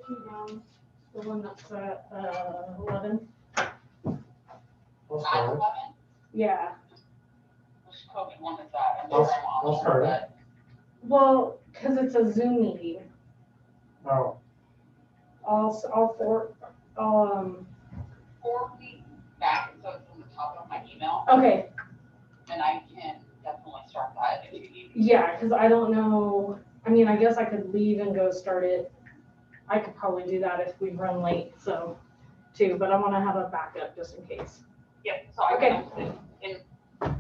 The one that's at 11. I'll start. Yeah. Which COVID one is that? I'll start it. Well, because it's a Zoom meeting. Oh, All four. 4 weeks back, so it's on the top of my email, Okay. and I can definitely start that if you need. Yeah, because I don't know. I mean, I guess I could leave and go start it. I could probably do that if we run late, so too. But I want to have a backup just in case. Yep, so I Okay. can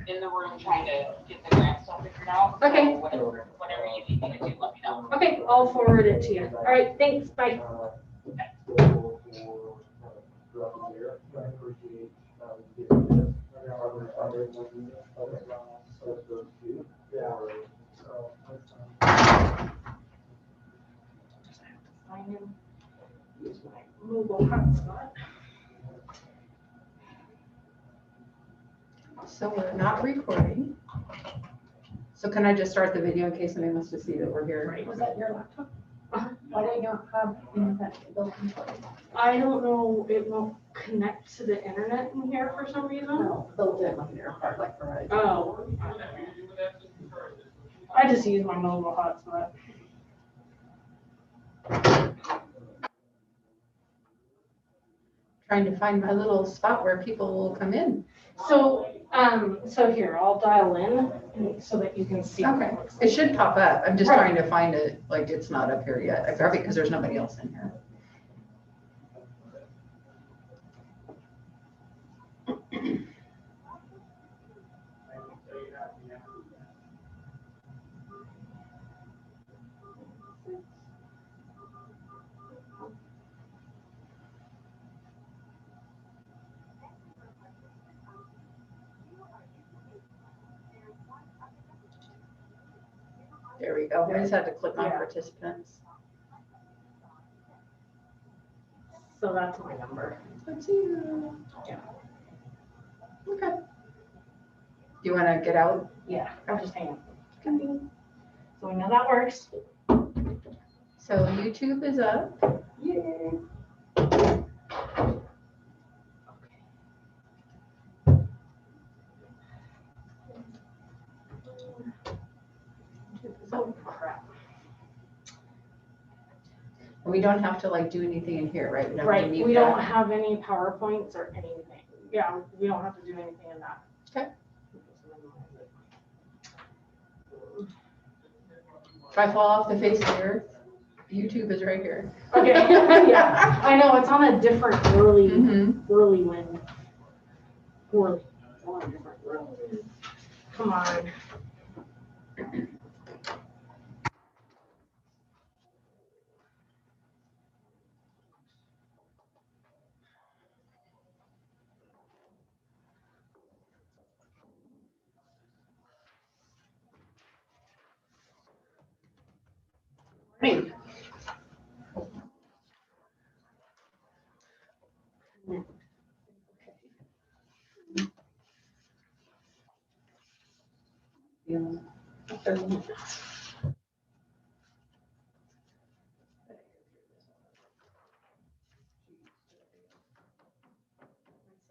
in the room trying to get the grant stuff figured out. Okay. So whatever you need me to do, let me know. Okay, I'll forward it to you. All right, thanks. Bye. Sign in. Use my mobile hotspot. So we're not recording. So can I just start the video in case somebody wants to see that we're here? Right. Was that your laptop? Why don't you have internet built into it? I don't know. It won't connect to the internet in here for some reason. No, built in like your part, like Verizon. Oh. I just use my mobile hotspot. Trying to find my little spot where people will come in. So here, I'll dial in so that you can see. Okay, it should pop up. I'm just Right. trying to find it, like it's not up here yet. Probably because there's nobody else in here. There we go. I just had to click on Yeah. participants. So that's my number. That's you. Yeah. Okay. Do you want to get out? Yeah, I'll just hang up. So we know that works. So YouTube is up. Yay. Oh, crap. We don't have to like do anything in here, right? don't Right, need we that. don't have any PowerPoints or anything. Yeah, we don't have to do anything in that. Okay. If I fall off the face of the earth, YouTube is right here. Okay, yeah, I know, it's on a different whirly wind. Whirly. It's on a different whirly. Come on. Hey.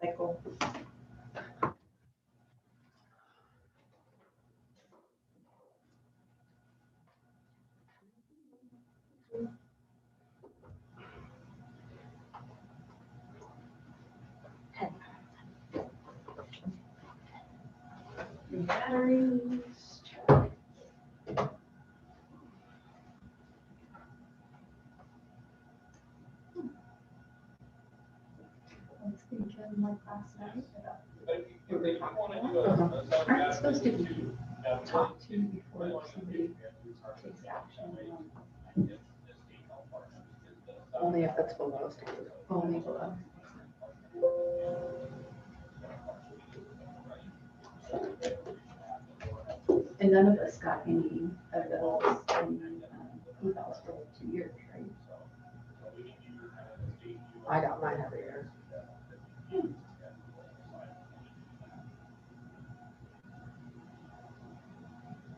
Cycle. Batteries. I was thinking like last night. Aren't you supposed to be? Talk to before somebody takes action. Only if it's below standard. Only below. And none of us got any of those evals for 2 years, right? I got mine every year.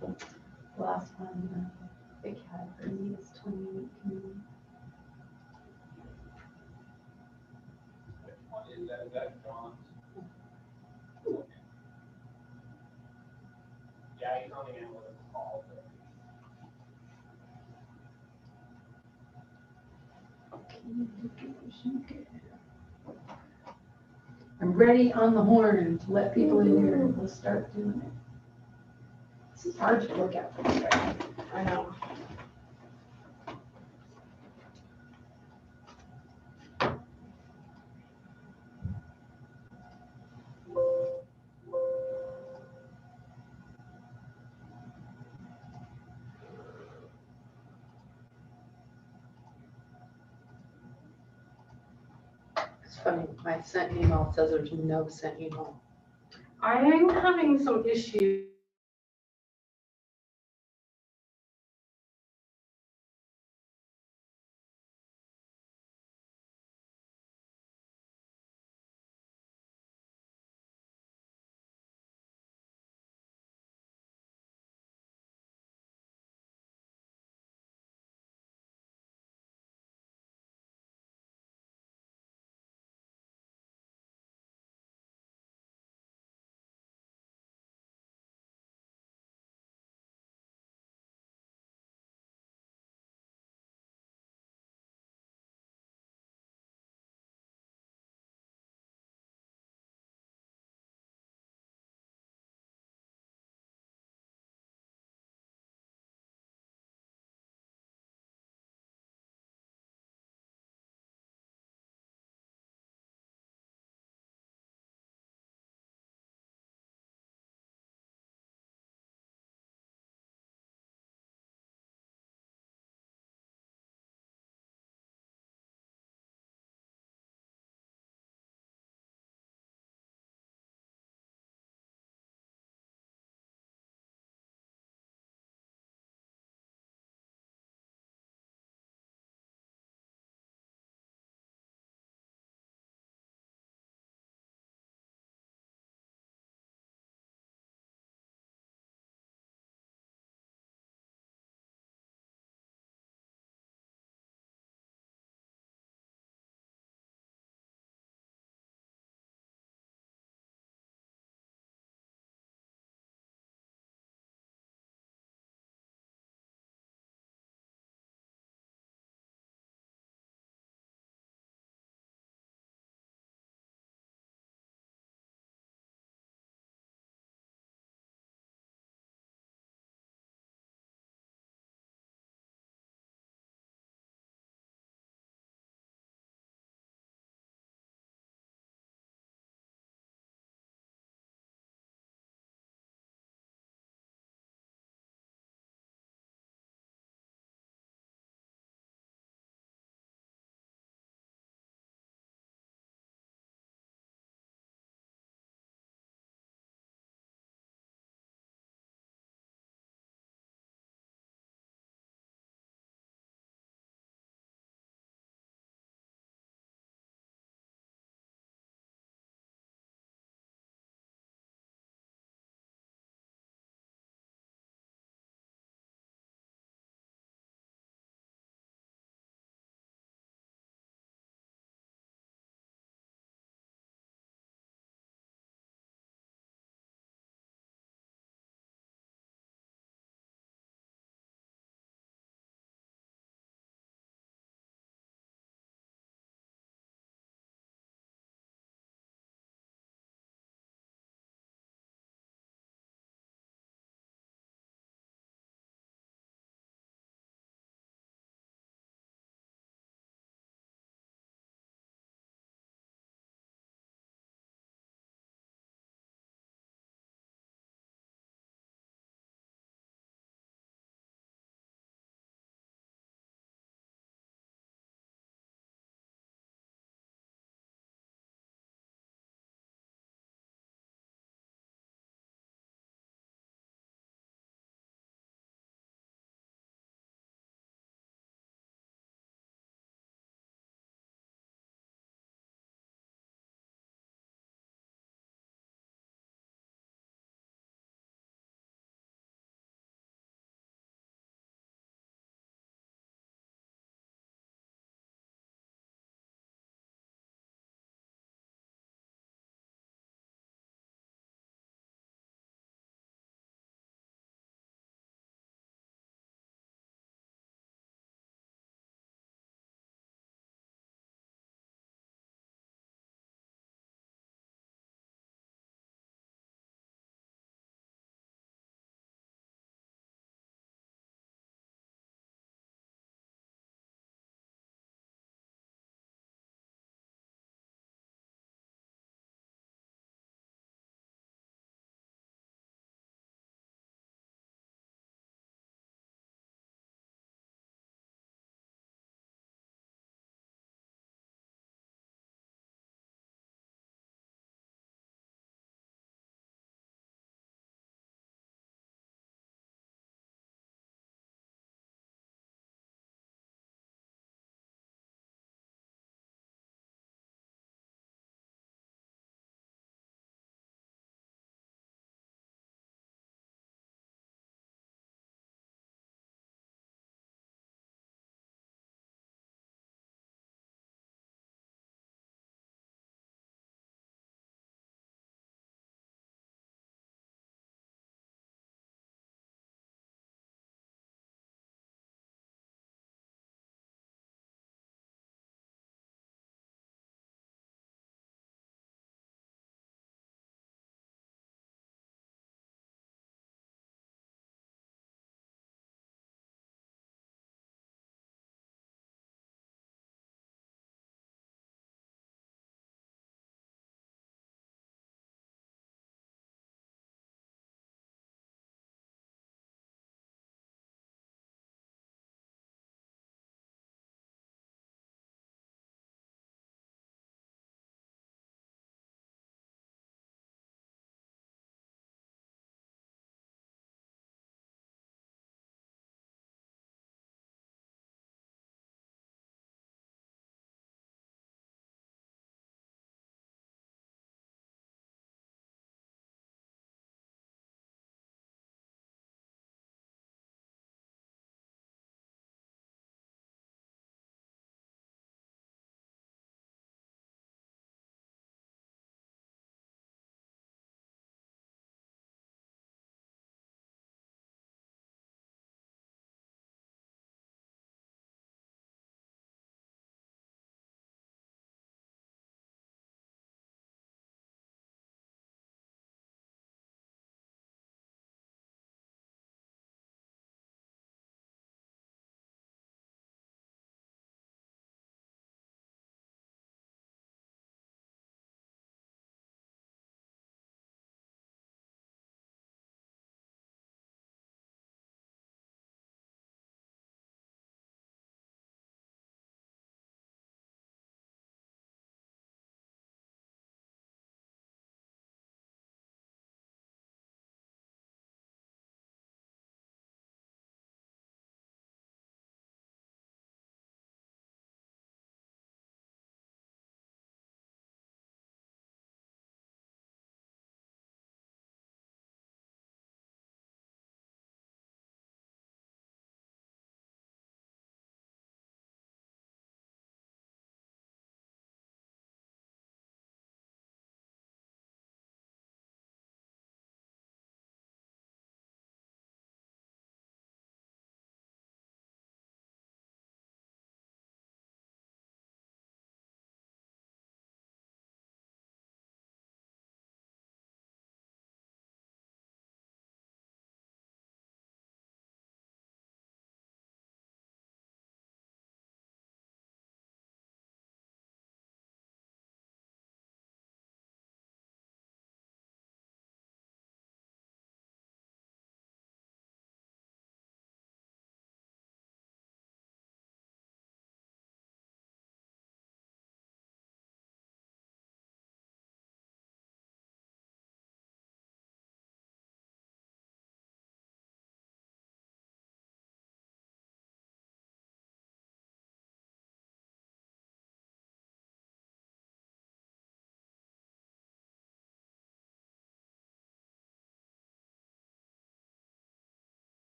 The last one, big had for me is 2018. I'm ready on the horn to let people in here and we'll start doing it. This is hard to look at from here. I know. It's funny, my sent email says there's no sent email. I'm having some issues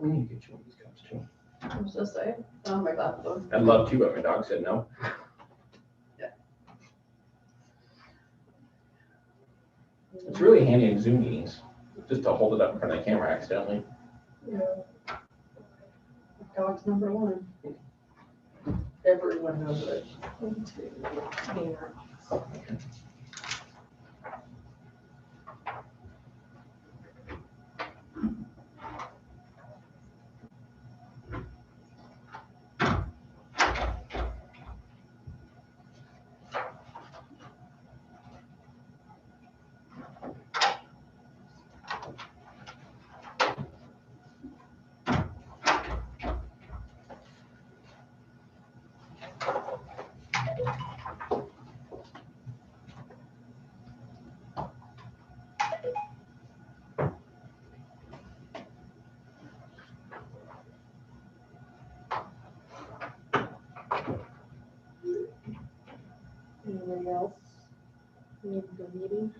We need to get you one of these cups too. I was just saying, oh my God. I'd love to, but my dog said no. It's really handy in Zoom meetings, just to hold it up in front of the camera accidentally. Yeah. Dog's number one. Everyone knows it. Anybody else need the meeting?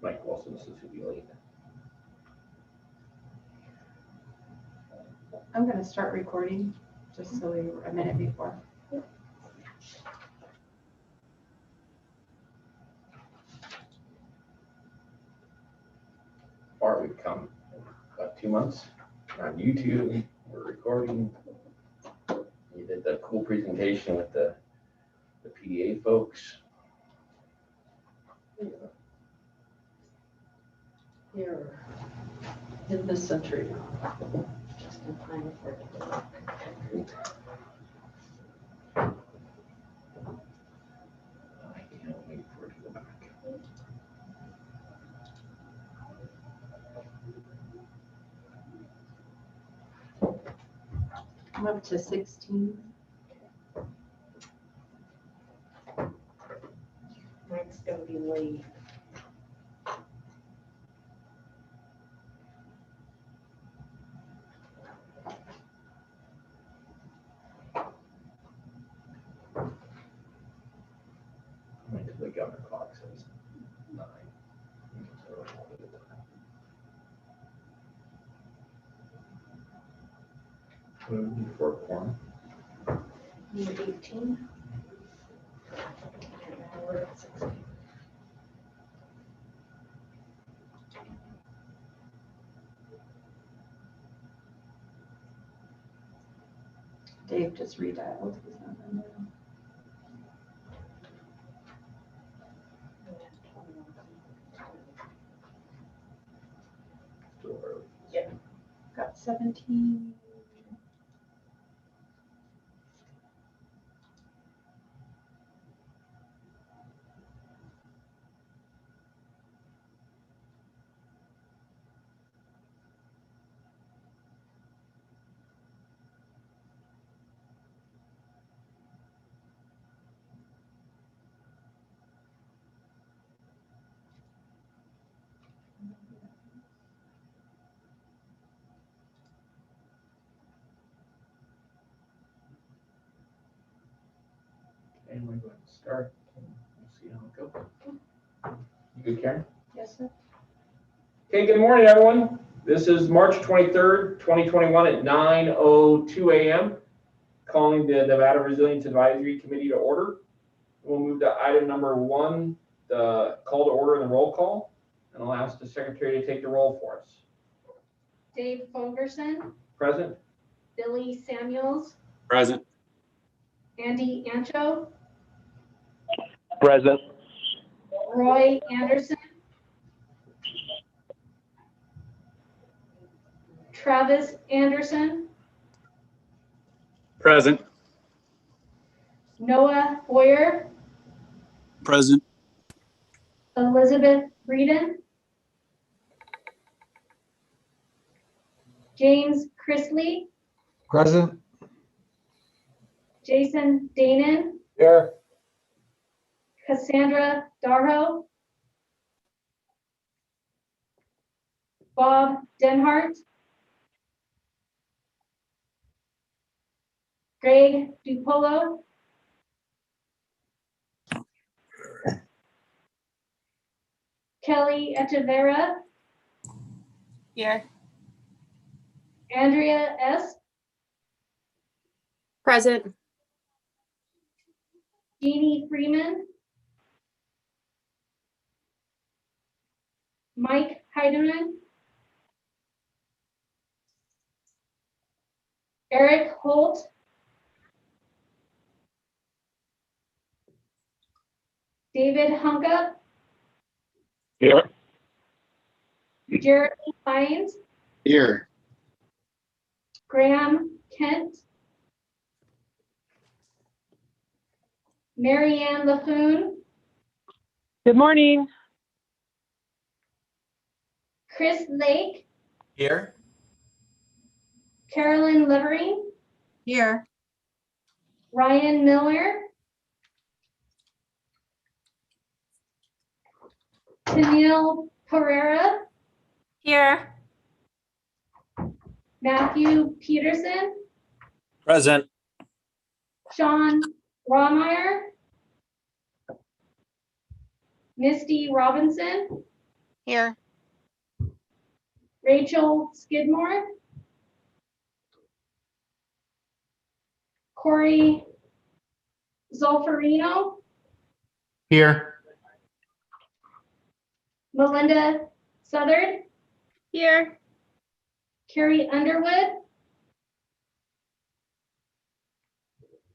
Mike Wilson, this is who be late. I'm gonna start recording, just so we were a minute before. Far we've come, about 2 months. On YouTube, we're recording. You did the cool presentation with the PDA folks. Here, in this century now. Just in time for it to work. I can't wait for it to go back. I'm up to 16. Mike's gonna be late. Wait till the governor clock says 9. Before quorum. Need 18. We're at 16. Dave just redialed. He's not in there. Got 17. And we're going to start. We'll see how it goes. You good, Karen? Yes, sir. Okay, good morning, everyone. This is March 23rd, 2021 at 9:02 a.m. Calling the Nevada Resilience Advisory Committee to order. We'll move to item number 1, the call to order and the roll call. And I'll ask the secretary to take the roll for us. Dave Fulgerson, Present? Billy Samuels, Present. Andy Ancho, Present. Roy Anderson, Travis Anderson, Present. Noah Boyer, Present. Elizabeth Breeden, James Chrisley, Present. Jason Danon, Here. Cassandra Darho, Bob Denhart, Greg Dupolo, Kelly Echeverra, Here. Andrea S., Present. Jeannie Freeman, Mike Heidemann, Eric Holt, David Hunka, Here. Jeremy Hines, Here. Graham Kent, Marianne LaFoon, Good morning. Chris Lake, Here. Carolyn Levering, Here. Ryan Miller, Tennille Pereira, Here. Matthew Peterson, Present. Sean Rawmeyer, Misty Robinson, Here. Rachel Skidmore, Corey Zolfarino, Here. Melinda Southard, Here. Carrie Underwood,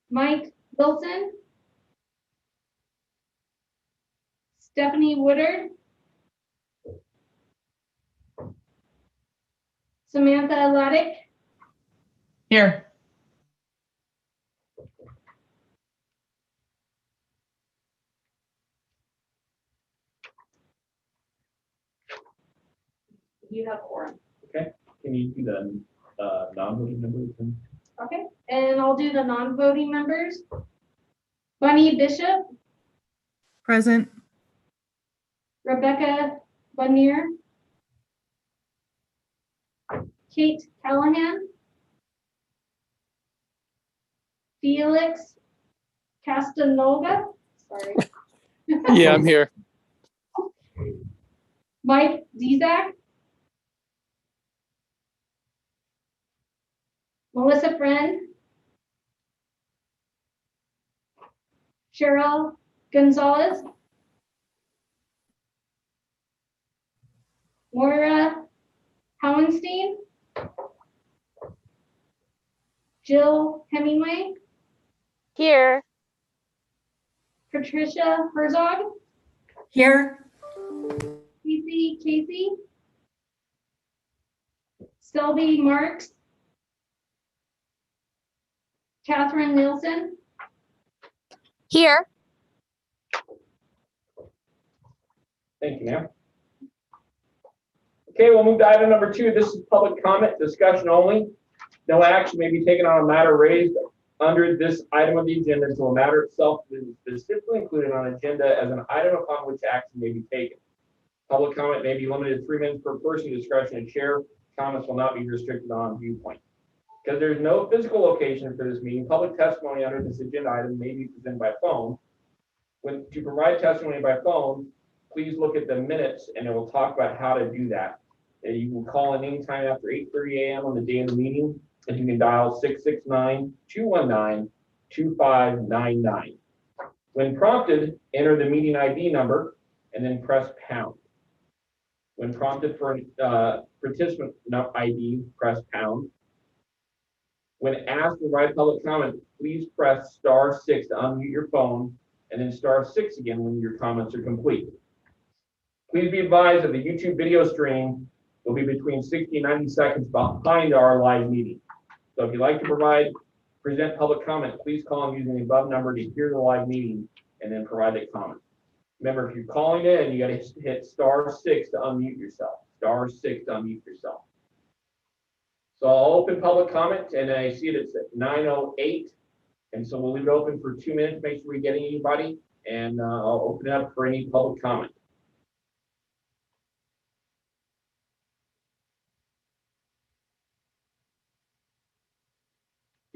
Mike Wilson, Stephanie Woodard, Samantha Laddick, Here. you have quorum. Can you do the non-voting members? Okay, and I'll do the non-voting members. Bunny Bishop, Present. Rebecca Lanier, Kate Callahan, Felix Castanolga, sorry, Yeah, I'm here. Mike Zizak, Melissa Friend, Cheryl Gonzalez, Moira Howenstein, Jill Hemingway, Here. Patricia Herzog, Here. Casey Casey, Selby Marks, Catherine Nielsen, Here. Thank you, ma'am. Okay, we'll move to item number 2. This is public comment, discussion only. No action may be taken on a matter raised under this item of the agenda until a matter itself is specifically included on agenda as an item upon which action may be taken. Public comment may be limited to 3 minutes per person, discretion of chair. Comments will not be restricted on viewpoint. Because there's no physical location for this meeting, public testimony under this agenda item may be presented by phone. To provide testimony by phone, please look at the minutes and it will talk about how to do that. You can call in anytime after 8:30 a.m. on the day of the meeting, and you can dial 669-219-2599. When prompted, enter the meeting ID number and then press pound. When prompted for participant ID, press pound. When asked to provide public comment, please press *6 to unmute your phone and then *6 again when your comments are complete. Please be advised that the YouTube video stream will be between 60 and 90 seconds behind our live meeting. So if you'd like to present public comment, please call in using the above number to hear the live meeting and then provide that comment. Remember, if you're calling in, you got to hit *6 to unmute yourself. *6 to unmute yourself. So I'll open public comment, and I see it, it's at 9:08, and so we'll leave it open for 2 minutes, make sure we get anybody, and I'll open it up for any public comment.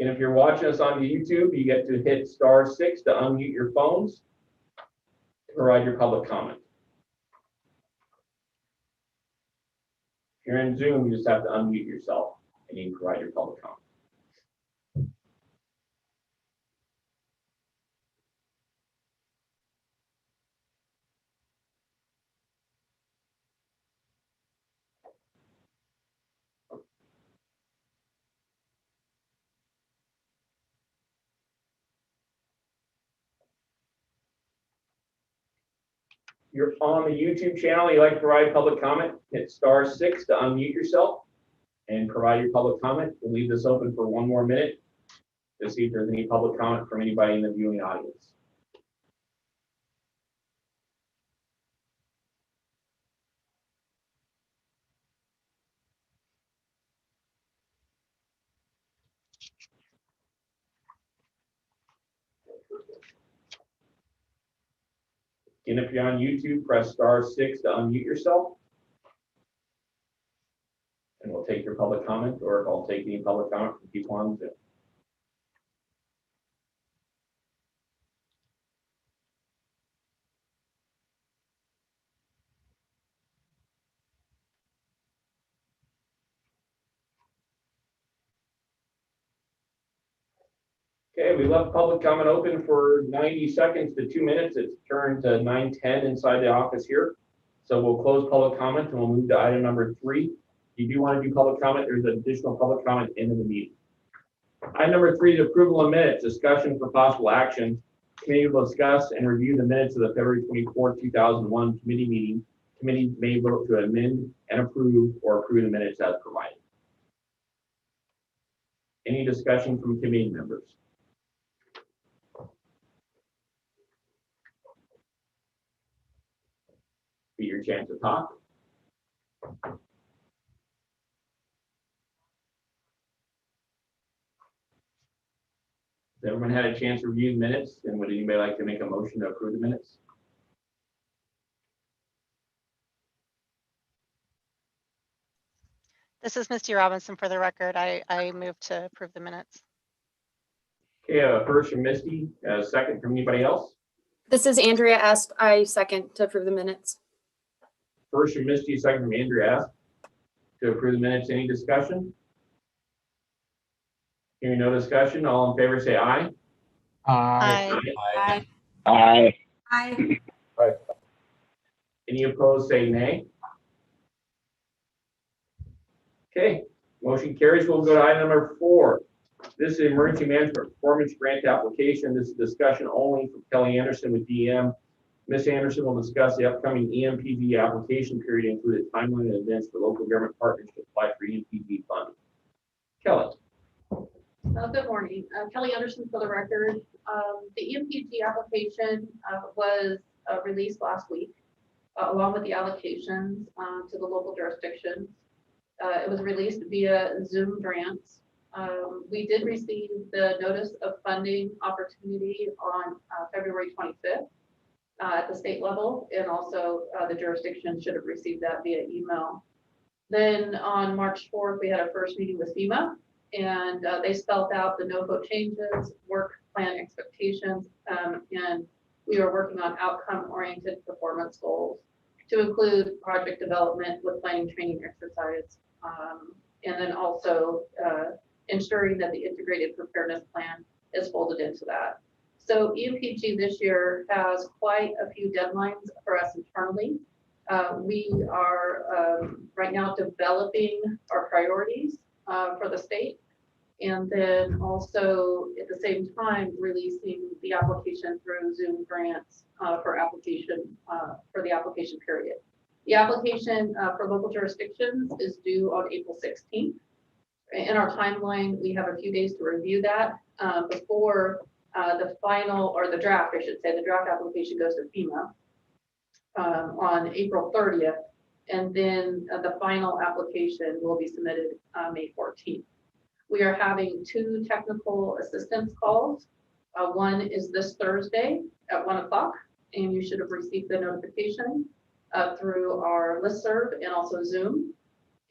And if you're watching us on the YouTube, you get to hit *6 to unmute your phones to provide your public comment. If you're in Zoom, you just have to unmute yourself and you can provide your public comment. You're on the YouTube channel, you like to provide public comment, hit *6 to unmute yourself and provide your public comment. We'll leave this open for 1 more minute to see if there's any public comment from anybody in the viewing audience. And if you're on YouTube, press *6 to unmute yourself. And we'll take your public comment, or if I'll take any public comment from people on Zoom. Okay, we left public comment open for 90 seconds to 2 minutes. It's turned to 9:10 inside the office here. So we'll close public comment and we'll move to item number 3. If you do want to do public comment, there's additional public comment into the meeting. Item number 3 is approval of minutes, discussion for possible action. Committee will discuss and review the minutes of the February 24, 2001 committee meeting. Committee may vote to amend and approve or approve the minutes as provided. Any discussion from committee members? Be your chance to talk. Has everyone had a chance to review the minutes? And would anybody like to make a motion to approve the minutes? This is Misty Robinson for the record. I move to approve the minutes. Okay, first from Misty, second from anybody else? This is Andrea Asp. I second to approve the minutes. First from Misty, second from Andrea Asp to approve the minutes. Any discussion? Hearing no discussion, all in favor say aye. Aye. Aye. Aye. Aye. Any opposed, say nay. Okay, motion carries. We'll go to item number 4. This is emergency management performance grant application. This is discussion only from Kelly Anderson with DM. Ms. Anderson will discuss the upcoming EMPG application period, including timeline and events for local government partners to apply for EMPG funding. Kelly. Good morning. Kelly Anderson for the record. The EMPG application was released last week, along with the allocations to the local jurisdictions. It was released via Zoom grants. We did receive the notice of funding opportunity on February 25th at the state level, and also the jurisdiction should have received that via email. Then on March 4th, we had our first meeting with FEMA, and they spelled out the no-vote changes, work plan expectations, and we are working on outcome-oriented performance goals to include project development with planning, training, exercise, and then also ensuring that the integrated preparedness plan is folded into that. So EMPG this year has quite a few deadlines for us internally. We are right now developing our priorities for the state, and then also at the same time releasing the application through Zoom grants for the application period. The application for local jurisdictions is due on April 16th. In our timeline, we have a few days to review that before the final, or the draft, I should say, the draft application goes to FEMA on April 30th, and then the final application will be submitted May 14th. We are having 2 technical assistance calls. One is this Thursday at 1 o'clock, and you should have received the notification through our listserv and also Zoom.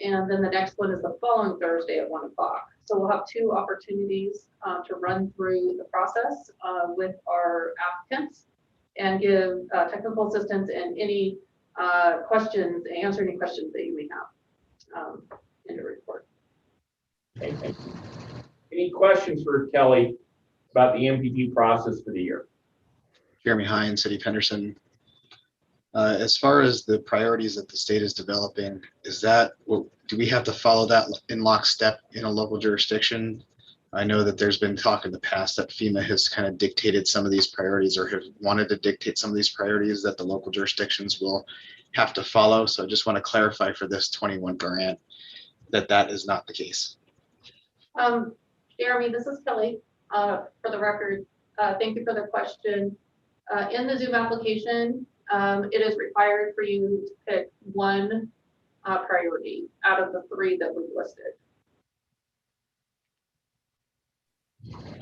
And then the next one is the following Thursday at 1 o'clock. So we'll have 2 opportunities to run through the process with our applicants and give technical assistance and any questions, answer any questions that you may have in the report. Okay, thank you. Any questions for Kelly about the MPG process for the year? Jeremy Hines, City of Henderson. As far as the priorities that the state is developing, do we have to follow that in lockstep in a local jurisdiction? I know that there's been talk in the past that FEMA has kind of dictated some of these priorities, or have wanted to dictate some of these priorities that the local jurisdictions will have to follow. So I just want to clarify for this 21 grant that is not the case. Jeremy, this is Kelly. For the record, thank you for the question. In the Zoom application, it is required for you to pick one priority out of the 3 that we've listed.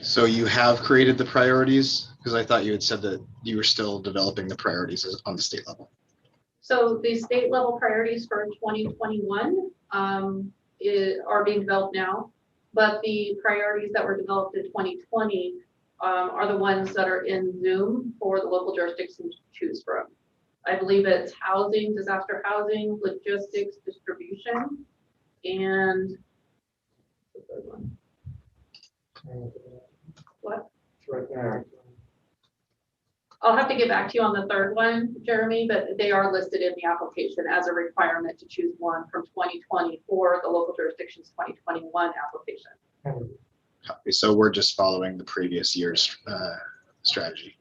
So you have created the priorities? Because I thought you had said that you were still developing the priorities on the state level. So the state level priorities for 2021 are being developed now, but the priorities that were developed in 2020 are the ones that are in Zoom for the local jurisdictions to choose from. I believe it's housing, disaster housing, logistics, distribution, and the third one. What? It's right there. I'll have to get back to you on the third one, Jeremy, but they are listed in the application as a requirement to choose one from 2020 for the local jurisdictions 2021 application. Copy. So we're just following the previous year's strategy.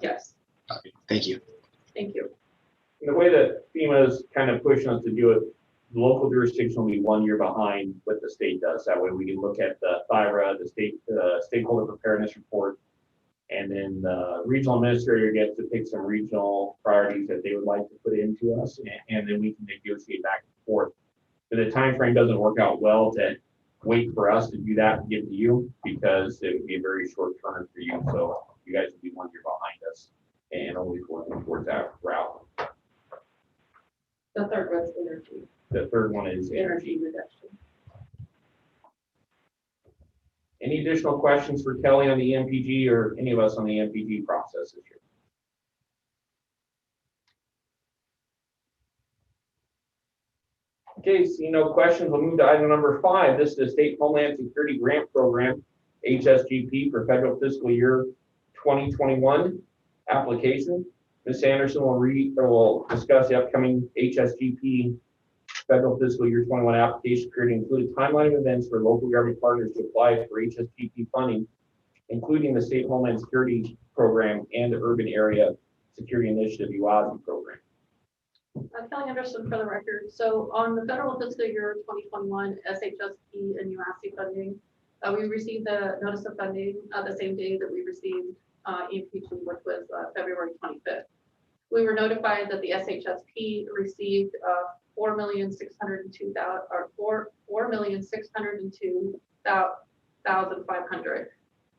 Yes. Copy. Thank you. Thank you. The way that FEMA is kind of pushing us to do it, the local jurisdiction will be 1 year behind what the state does. That way we can look at the THIRA, the state stakeholder preparedness report, and then the regional administrator gets to pick some regional priorities that they would like to put into us, and then we can negotiate back and forth. But the time frame doesn't work out well to wait for us to do that and give it to you, because it would be a very short term for you. So you guys would be 1 year behind us and always working towards that route. The third one's energy. The third one is Energy reduction. Any additional questions for Kelly on the MPG, or any of us on the MPG process this year? Okay, seeing no questions, we'll move to item number 5. This is the State Homeland Security Grant Program, HSGP, for federal fiscal year 2021. application. Ms. Anderson will discuss the upcoming HSGP federal fiscal year 21 application period, include a timeline of events for local government partners to apply for HSGP funding, including the State Homeland Security Program and the Urban Area Security Initiative UASI program. Kelly Anderson for the record. So on the federal fiscal year 2021 SHSP and UASI funding, we received the notice of funding the same day that we received EMP2, which was February 25th. We were notified that the SHSP received $4,602,500.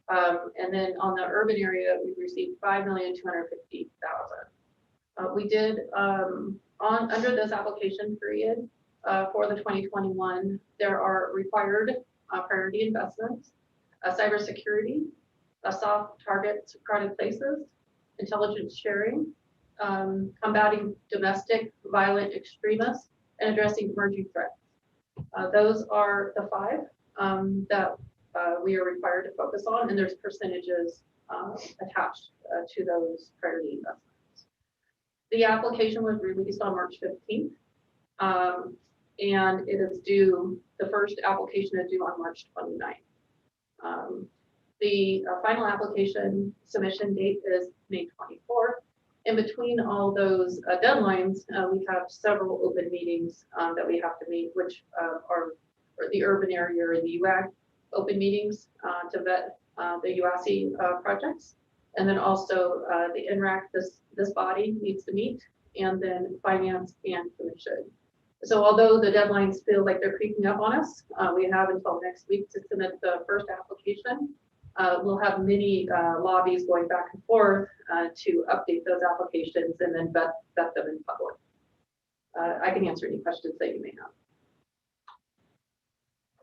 And then on the urban area, we received $5,250,000. We did under this application period for the 2021, there are required priority investments, cybersecurity, soft targets, crowded places, intelligence sharing, combating domestic violent extremists, and addressing emerging threats. Those are the 5 that we are required to focus on, and there's percentages attached to those priority investments. The application was released on March 15th, and it is due, the first application is due on March 29th. The final application submission date is May 24th. In between all those deadlines, we have several open meetings that we have to meet, which are the urban area or the UAG open meetings to vet the UASI projects. And then also the NRAC, this body needs to meet, and then finance and commission. So although the deadlines feel like they're creeping up on us, we have until next week to submit the first application. We'll have many lobbies going back and forth to update those applications and then vet them in public. I can answer any questions that you may have.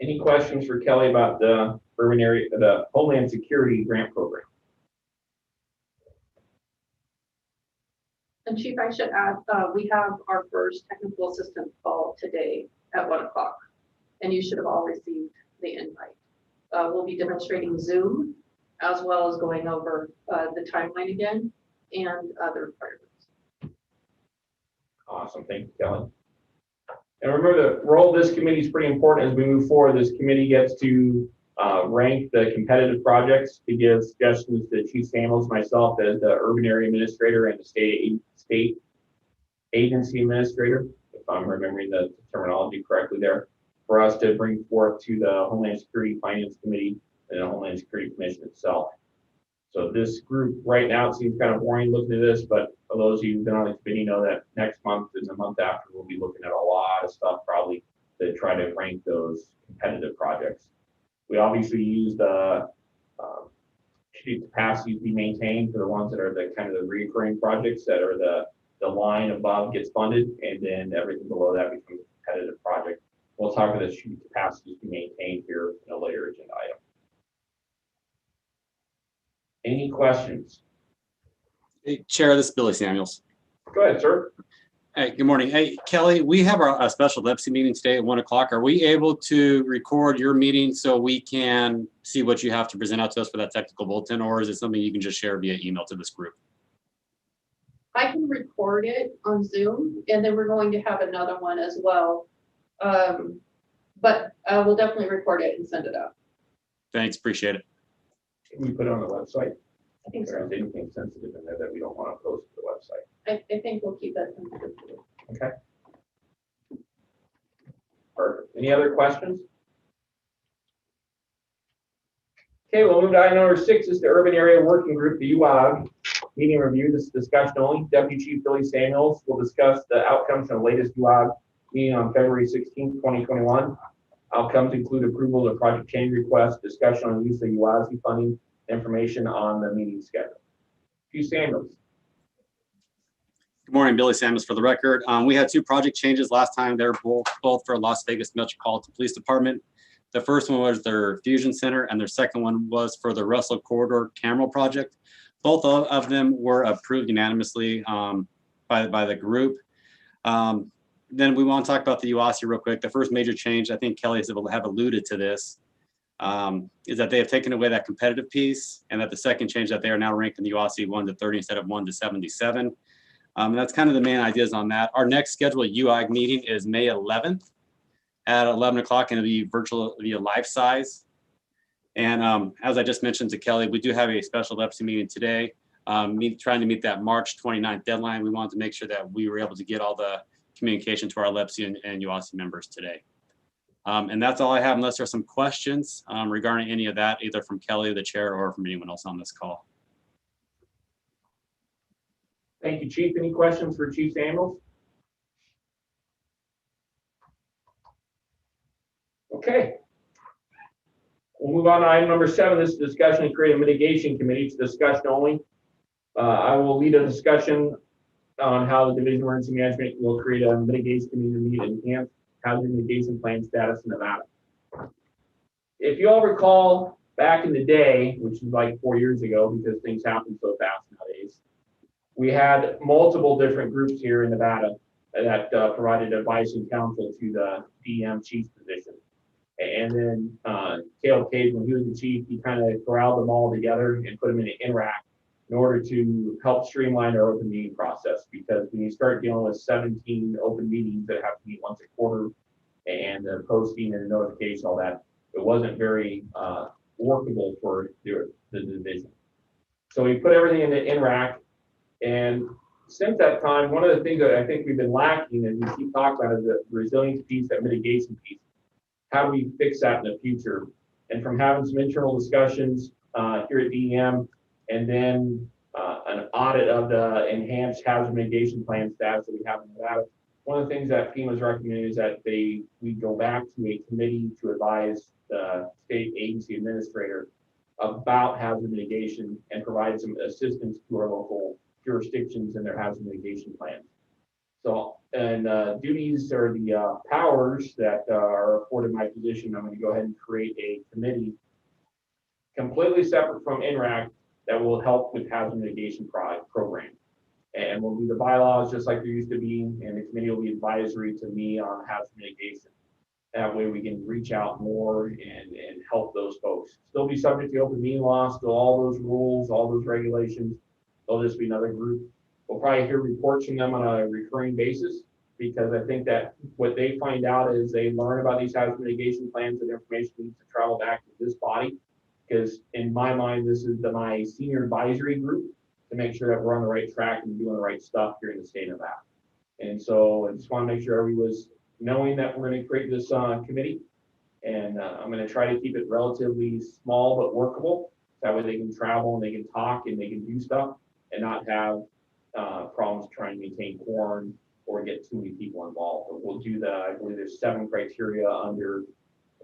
Any questions for Kelly about the urban area, the Homeland Security grant program? And Chief, I should add, we have our first technical assistance call today at 1 o'clock, and you should have all received the invite. We'll be demonstrating Zoom as well as going over the timeline again and other requirements. Awesome, thank you, Kelly. And remember, the role of this committee is pretty important as we move forward. This committee gets to rank the competitive projects, to give suggestions to Chief Samuels, myself as the urban area administrator and the state agency administrator, if I'm remembering the terminology correctly there, for us to bring forth to the Homeland Security Finance Committee and the Homeland Security Commission itself. So this group right now, it seems kind of boring looking at this, but for those of you who've been on the committee know that next month and the month after, we'll be looking at a lot of stuff probably to try to rank those competitive projects. We obviously use the sheet capacity to be maintained for the ones that are the kind of the recurring projects that are the line above gets funded, and then everything below that becomes a competitive project. We'll talk about the sheet capacity to be maintained here in a later agenda item. Any questions? Hey, Chair, this is Billy Samuels. Go ahead, sir. Hey, good morning. Hey, Kelly, we have a special LIVESTREAM meeting today at 1 o'clock. Are we able to record your meeting so we can see what you have to present out to us for that technical bulletin, or is it something you can just share via email to this group? I can record it on Zoom, and then we're going to have another one as well. But we'll definitely record it and send it out. Thanks, appreciate it. Can we put it on the website? I think so. Is there anything sensitive in there that we don't want to post to the website? I think we'll keep that sensitive. Okay. Perfect. Any other questions? Okay, we'll move to item number 6. Is the Urban Area Working Group, the UAG, meeting review. This is discussion only. Deputy Chief Billy Samuels will discuss the outcomes from the latest UAG meeting on February 16, 2021. Outcomes include approval of the project change request, discussion on use of UASI funding, information on the meeting schedule. Chief Samuels. Good morning, Billy Samuels for the record. We had 2 project changes last time. They were both for Las Vegas Metropolitan Police Department. The first one was their Fusion Center, and their second one was for the Russell Corridor Camera Project. Both of them were approved unanimously by the group. Then we want to talk about the UASI real quick. The first major change, I think Kelly has alluded to this, is that they have taken away that competitive piece, and that the second change that they are now ranking the UOSI 1 to 30 instead of 1 to 77. And that's kind of the main ideas on that. Our next scheduled UI meeting is May 11th at 11 o'clock, and it'll be virtual, it'll be a life size. And as I just mentioned to Kelly, we do have a special LIVESTREAM meeting today, trying to meet that March 29th deadline. We wanted to make sure that we were able to get all the communication to our LIVESTREAM and UOSI members today. And that's all I have, unless there's some questions regarding any of that, either from Kelly, the chair, or from anyone else on this call. Thank you, Chief. Any questions for Chief Samuels? Okay. We'll move on to item number 7. This is discussion and create a mitigation committee. It's discussion only. I will lead a discussion on how the Division of Emergency Management will create a mitigation committee to meet and enhance hazard mitigation plan status in Nevada. If you all recall, back in the day, which is like 4 years ago, because things happen so fast nowadays, we had multiple different groups here in Nevada that provided advice and counsel to the DM chief's position. And then Caleb Cage, when he was the chief, he kind of corralled them all together and put them in an NRAC in order to help streamline our open meeting process. Because when you start dealing with 17 open meetings that have to meet once a quarter, and the posting and the notification, all that, it wasn't very workable for the division. So we put everything in the NRAC, and since that time, one of the things that I think we've been lacking, and we keep talking about, is the resilience piece, that mitigation piece. How do we fix that in the future? And from having some internal discussions here at DEM, and then an audit of the enhanced hazard mitigation plan status that we have in Nevada, one of the things that FEMA's recommended is that we go back to a committee to advise the state agency administrator about hazard mitigation and provide some assistance to our local jurisdictions in their hazard mitigation plans. So, and duties or the powers that are afforded my position, I'm going to go ahead and create a committee completely separate from NRAC that will help with hazard mitigation program. And we'll do the bylaws just like there used to be, and the committee will be advisory to me on hazard mitigation. That way we can reach out more and help those folks. Still be subject to open meeting law, still all those rules, all those regulations. There'll just be another group. We'll probably hear reports from them on a recurring basis, because I think that what they find out is they learn about these hazard mitigation plans, and information needs to travel back to this body. Because in my mind, this is my senior advisory group to make sure that we're on the right track and doing the right stuff here in the state of Nevada. And so I just want to make sure everybody was knowing that we're going to create this committee. And I'm going to try to keep it relatively small but workable. That way they can travel and they can talk and they can do stuff and not have problems trying to maintain quorum or get too many people involved. But we'll do I believe there's 7 criteria under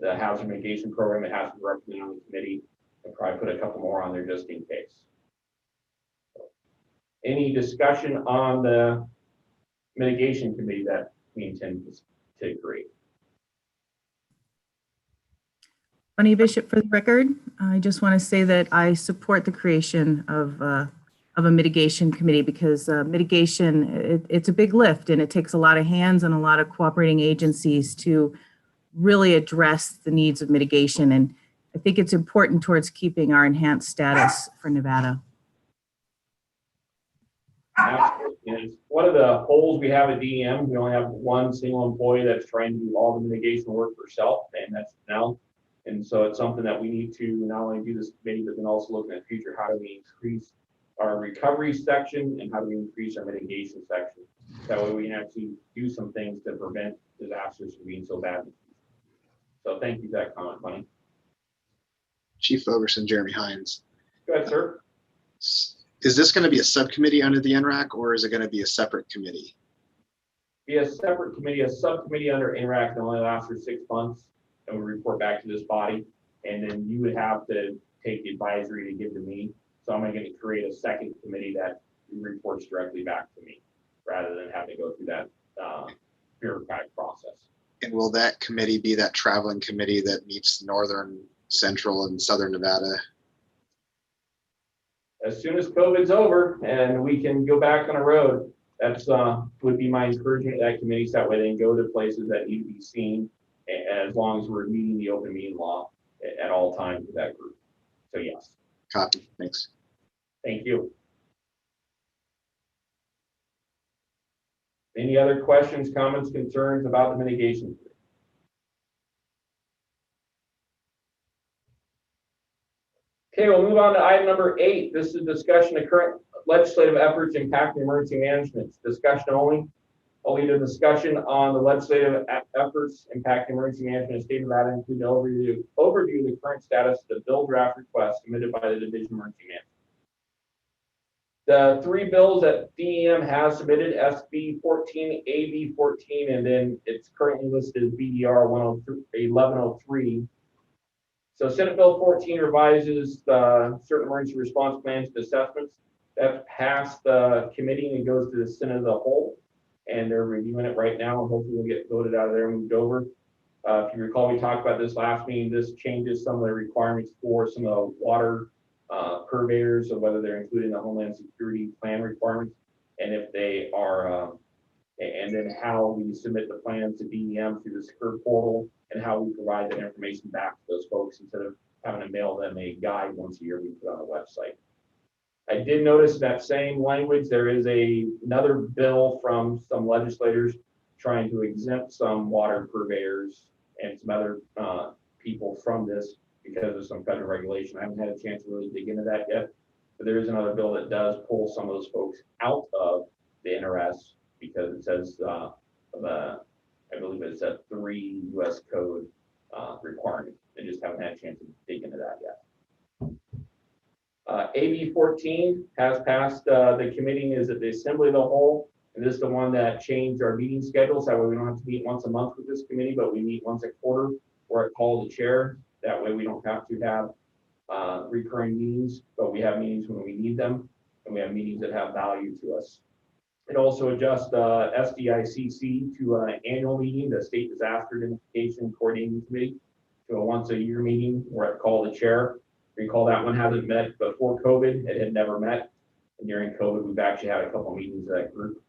the hazard mitigation program that has to be represented on the committee. I'll probably put a couple more on there just in case. Any discussion on the mitigation committee that we intend to create? Bonnie Bishop for the record. I just want to say that I support the creation of a mitigation committee, because mitigation, it's a big lift, and it takes a lot of hands and a lot of cooperating agencies to really address the needs of mitigation. And I think it's important towards keeping our enhanced status for Nevada. Absolutely. And it's one of the holes we have at DEM. We only have one single employee that's trying to do all the mitigation work for herself, and that's Nell. And so it's something that we need to not only do this committee, but then also look at the future. How do we increase our recovery section, and how do we increase our mitigation section? That way we can actually do some things to prevent disasters from being so bad. So thank you for that comment, Bonnie. Chief Overson, Jeremy Hines. Go ahead, sir. Is this going to be a subcommittee under the NRAC, or is it going to be a separate committee? Be a separate committee. A subcommittee under NRAC that only lasts for 6 months, and we report back to this body. And then you would have to take the advisory to give to me. So I'm going to create a second committee that reports directly back to me, rather than having to go through that bureaucratic process. And will that committee be that traveling committee that meets northern, central, and southern Nevada? As soon as COVID's over and we can go back on the road, that's would be my encouragement to that committee, so that way they can go to places that need to be seen, as long as we're meeting the open meeting law. at all times with that group. So yes. Copy, thanks. Thank you. Any other questions, comments, concerns about the mitigation? Okay, we'll move on to item number 8. This is discussion of current legislative efforts impacting emergency management. Discussion only. I'll lead a discussion on the legislative efforts impacting emergency management in the state of Nevada, including an overview of the current status of the bill draft request submitted by the Division of Emergency Management. The 3 bills that DEM has submitted, SB 14, AB 14, and then it's currently listed as BDR 1103. So Senate Bill 14 revises certain emergency response plans and assessments. That's passed the committee and it goes to the Senate as a whole. And they're reviewing it right now, and hopefully we'll get voted out of there and moved over. If you recall, we talked about this last meeting. This changes some of the requirements for some of the water purveyors, so whether they're included in the Homeland Security plan requirements, and if they are, and then how we submit the plans to DEM through the secure portal, and how we provide that information back to those folks instead of having to mail them a guide once a year we put on the website. I did notice that same language. There is another bill from some legislators trying to exempt some water purveyors and some other people from this because of some federal regulation. I haven't had a chance to really dig into that yet, but there is another bill that does pull some of those folks out of the NRS because it says I believe it's a 3 U.S. code requirement. I just haven't had a chance to dig into that yet. AB 14 has passed the committee is at the Assembly of the Whole, and this is the one that changed our meeting schedules. That way we don't have to meet once a month with this committee, but we meet once a quarter or at call the chair. That way we don't have to have recurring meetings, but we have meetings when we need them, and we have meetings that have value to us. It also adjusts SDICC to an annual meeting, the State Disaster Identification Coordinating Committee, to a once a year meeting or at call the chair. Recall that one hasn't met before COVID. It had never met. And during COVID, we've actually had a couple of meetings of that group.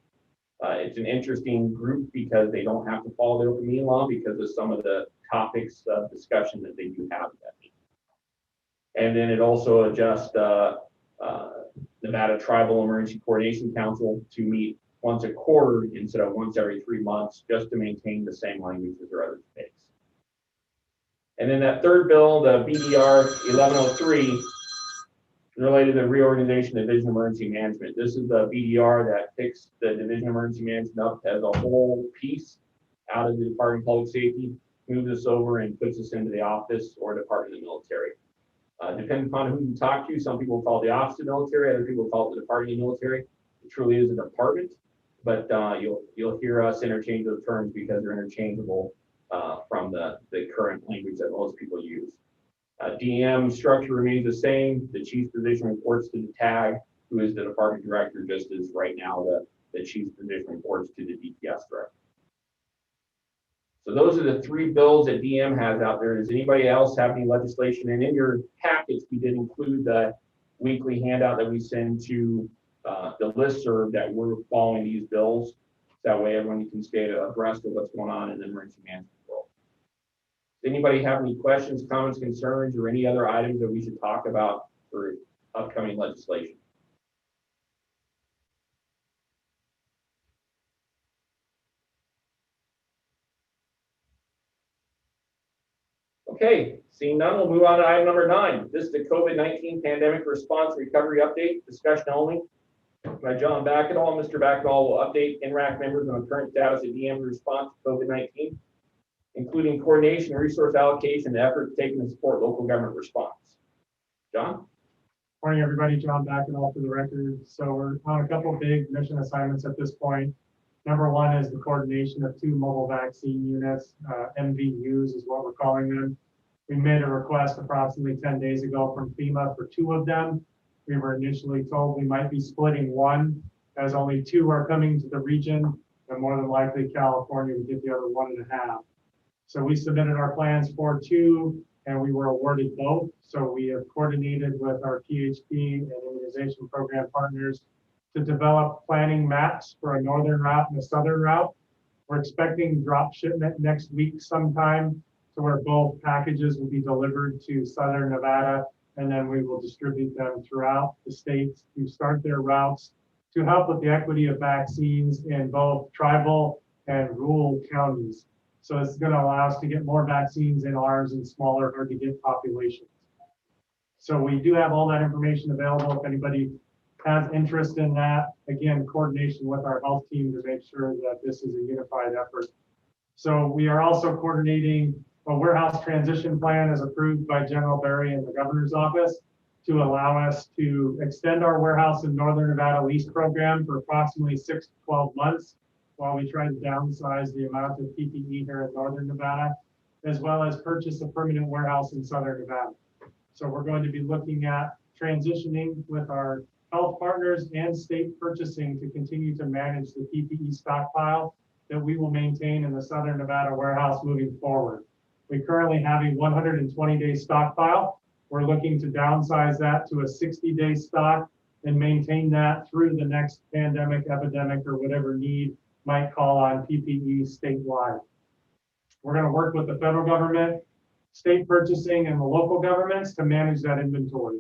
It's an interesting group because they don't have to follow the open meeting law because of some of the topics of discussion that they do have at that meeting. And then it also adjusts Nevada Tribal Emergency Coordination Council to meet once a quarter instead of once every 3 months, just to maintain the same language as their other states. And then that third bill, the BDR 1103, is related to the reorganization of Division of Emergency Management. This is the BDR that picks the Division of Emergency Management up as a whole piece out of the Department of Public Safety, moves us over and puts us into the office or Department of the Military. Depending upon who you talk to, some people call it the Office of the Military, other people call it the Department of the Military. It truly is a department, but you'll hear us interchange those terms because they're interchangeable from the current language that most people use. DM structure remains the same. The chief's position reports to the TAG, who is the department director, just as right now the chief's position reports to the DPS director. So those are the 3 bills that DM has out there. Does anybody else have any legislation? And in your packets, we did include the weekly handout that we send to the listserv that we're following these bills. That way everyone can stay abreast of what's going on in the emergency management world. Does anybody have any questions, comments, concerns, or any other items that we should talk about for upcoming legislation? Okay, seeing none, we'll move on to item number 9. This is the COVID-19 pandemic response recovery update, discussion only. By John Backendall. Mr. Backendall will update NRAC members on the current status of DM's response to COVID-19, including coordination and resource allocation and efforts taken to support local government response. John? Morning, everybody. John Backendall for the record. So we're on a couple of big mission assignments at this point. Number 1 is the coordination of 2 mobile vaccine units, MVUs is what we're calling them. We made a request approximately 10 days ago from FEMA for 2 of them. We were initially told we might be splitting 1, as only 2 are coming to the region, and more than likely California would get the other 1.5. So we submitted our plans for 2, and we were awarded both. So we have coordinated with our PHP and immunization program partners to develop planning maps for a northern route and a southern route. We're expecting drop shipment next week sometime. to where both packages will be delivered to Southern Nevada, and then we will distribute them throughout the states to start their routes to help with the equity of vaccines in both tribal and rural counties. So it's going to allow us to get more vaccines in ours in smaller, hard to get populations. So we do have all that information available if anybody has interest in that. Again, coordination with our health team to make sure that this is a unified effort. So we are also coordinating a warehouse transition plan as approved by General Berry in the governor's office to allow us to extend our warehouse in Northern Nevada lease program for approximately 6 to 12 months while we try to downsize the amount of PPE here in Northern Nevada, as well as purchase a permanent warehouse in Southern Nevada. So we're going to be looking at transitioning with our health partners and state purchasing to continue to manage the PPE stockpile that we will maintain in the Southern Nevada warehouse moving forward. We currently have a 120-day stockpile. We're looking to downsize that to a 60-day stock and maintain that through the next pandemic, epidemic, or whatever need might call on PPE statewide. We're going to work with the federal government, state purchasing, and the local governments to manage that inventory.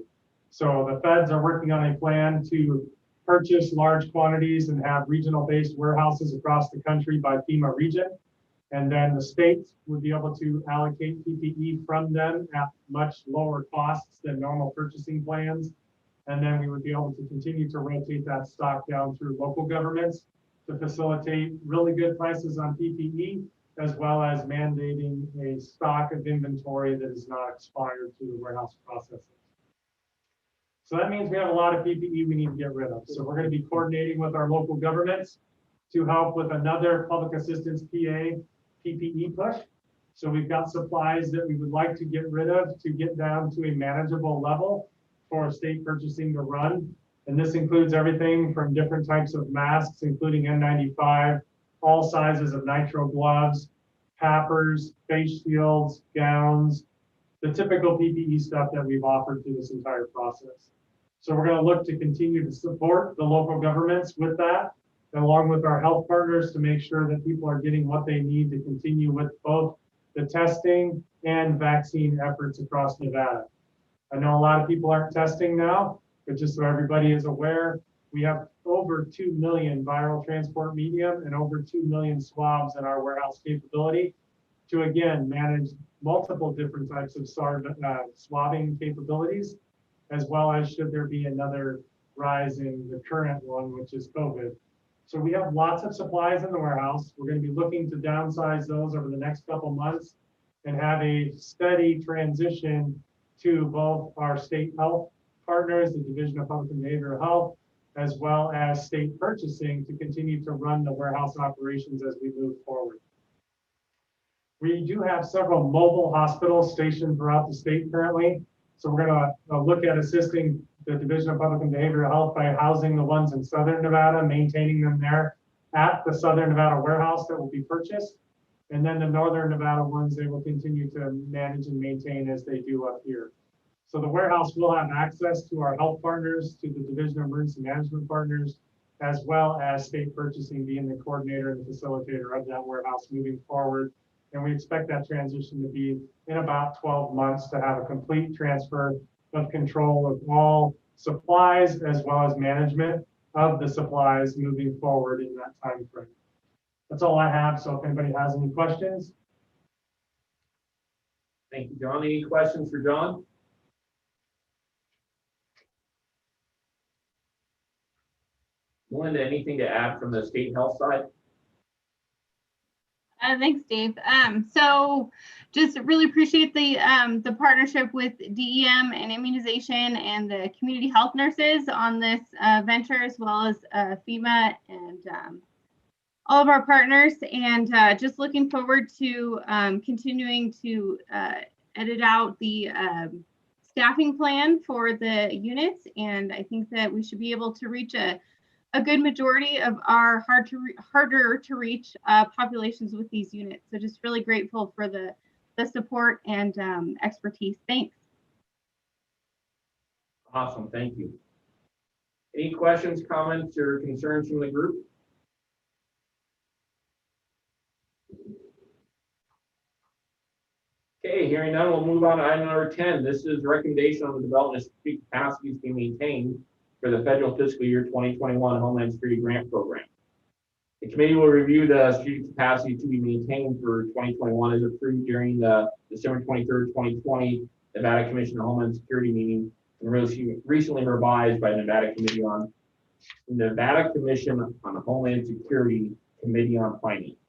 So the feds are working on a plan to purchase large quantities and have regional-based warehouses across the country by FEMA region. And then the states would be able to allocate PPE from them at much lower costs than normal purchasing plans. And then we would be able to continue to rotate that stock down through local governments to facilitate really good prices on PPE, as well as mandating a stock of inventory that is not expired through the warehouse processing. So that means we have a lot of PPE we need to get rid of. So we're going to be coordinating with our local governments to help with another public assistance PA PPE push. So we've got supplies that we would like to get rid of to get down to a manageable level for state purchasing to run. And this includes everything from different types of masks, including N95, all sizes of nitrile gloves, pappers, face shields, gowns, the typical PPE stuff that we've offered through this entire process. So we're going to look to continue to support the local governments with that, along with our health partners, to make sure that people are getting what they need to continue with both the testing and vaccine efforts across Nevada. I know a lot of people aren't testing now, but just so everybody is aware, we have over 2 million viral transport medium and over 2 million swabs in our warehouse capability to, again, manage multiple different types of swabbing capabilities, as well as should there be another rise in the current one, which is COVID. So we have lots of supplies in the warehouse. We're going to be looking to downsize those over the next couple months and have a steady transition to both our state health partners, the Division of Public and Behavioral Health, as well as state purchasing to continue to run the warehouse operations as we move forward. We do have several mobile hospitals stationed throughout the state currently. So we're going to look at assisting the Division of Public and Behavioral Health by housing the ones in Southern Nevada, maintaining them there at the Southern Nevada warehouse that will be purchased. And then the Northern Nevada ones, they will continue to manage and maintain as they do up here. So the warehouse will have access to our health partners, to the Division of Emergency Management partners, as well as state purchasing being the coordinator and the facilitator of that warehouse moving forward. And we expect that transition to be in about 12 months to have a complete transfer of control of all supplies as well as management of the supplies moving forward in that time frame. That's all I have. So if anybody has any questions. Thank you, John. Any questions for John? Melinda, anything to add from the state health side? Thanks, Dave. So just really appreciate the partnership with DEM and immunization and the community health nurses on this venture, as well as FEMA and all of our partners. And just looking forward to continuing to edit out the staffing plan for the units. And I think that we should be able to reach a good majority of our harder to reach populations with these units. So just really grateful for the support and expertise. Thanks. Awesome, thank you. Any questions, comments, or concerns from the group? Hearing none, we'll move on to item number 10. This is recommendation on the development of strategic capacities being maintained for the federal fiscal year 2021 Homeland Security Grant Program. The committee will review the strategic capacity to be maintained for 2021 as approved during the December 23rd, 2020 Nevada Commission on Homeland Security meeting, and recently revised by the Nevada Commission on Homeland Security Committee on Finance.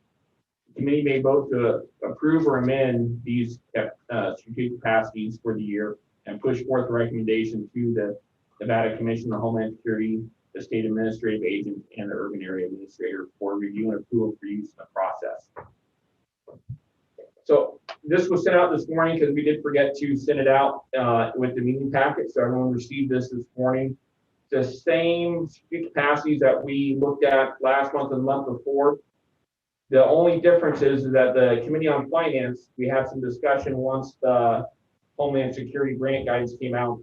The committee may vote to approve or amend these strategic capacities for the year and push forth a recommendation to the Nevada Commission on Homeland Security, the state administrative agent, and the urban area administrator for review and approval for use in the process. So this was sent out this morning because we did forget to send it out with the meeting packet. So everyone received this morning. The same capacities that we looked at last month and the month before. The only difference is that the Committee on Finance, we had some discussion once the Homeland Security grant guidance came out.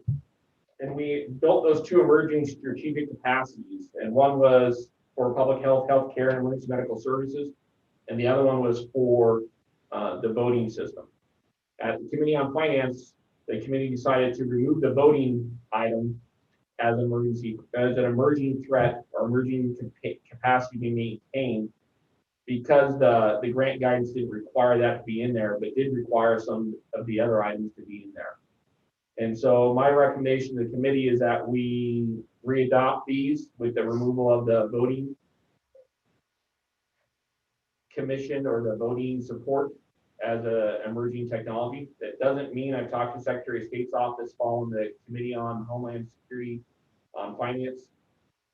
And we built those two emerging strategic capacities. And one was for public health, healthcare, and emergency medical services. And the other one was for the voting system. At the Committee on Finance, the committee decided to remove the voting item as an emerging threat or emerging capacity to be maintained, because the grant guidance didn't require that to be in there, but did require some of the other items to be in there. And so my recommendation to the committee is that we readopt these with the removal of the voting commission or the voting support as an emerging technology. That doesn't mean, I've talked to Secretary of State's office following the Committee on Homeland Security on Finance,